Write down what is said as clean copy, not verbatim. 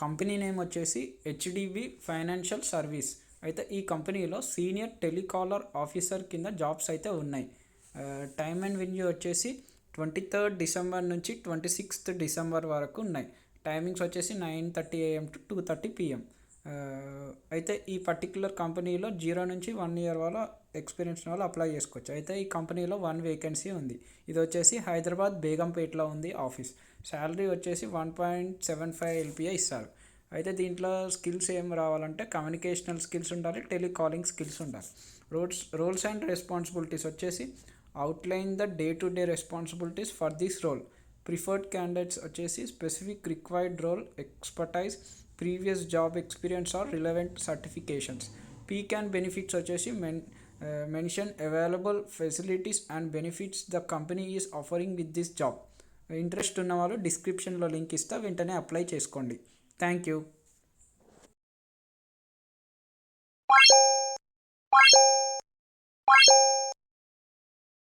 Company name వచ్చేసి HDB financial service. అయితే ఈ కంపెనీలో సీనియర్ టెలికాలర్ ఆఫీసర్ కింద జాబ్స్ అయితే ఉన్నాయి. టైమ్ అండ్ వెన్యూ వచ్చేసి 23rd December నుంచి 26th December వరకు ఉన్నాయి. టైమింగ్స్ వచ్చేసి 9:30 AM to 2:30 PM. అయితే ఈ పర్టికులర్ కంపెనీలో 0 నుంచి 1 year వాళ్ళ ఎక్స్పీరియన్స్ వాళ్ళు అప్లై చేసుకోవచ్చు. అయితే ఈ కంపెనీలో 1 వేకెన్సీ ఉంది. ఇది వచ్చేసి హైదరాబాద్ బేగంపేటలో ఉంది ఆఫీస్. శాలరీ వచ్చేసి 1.75 LPA ఇస్తారు. అయితే దీంట్లో స్కిల్స్ ఏం రావాలంటే కమ్యూనికేషనల్ స్కిల్స్ ఉండాలి, టెలికాలింగ్ స్కిల్స్ ఉండాలి. రోల్స్ అండ్ రెస్పాన్సిబిలిటీస్ వచ్చేసి outline the day to day responsibilities for this role. Preferred candidates వచ్చేసి specific required role expertise, previous job experience or relevant certifications. Perk and benefits వచ్చేసి mention available facilities and benefits the company is offering with this job. Interest ఉన్న వాళ్ళు డిస్క్రిప్షన్లో link ఇస్తా, వెంటనే apply చేసుకోండి. Thank you.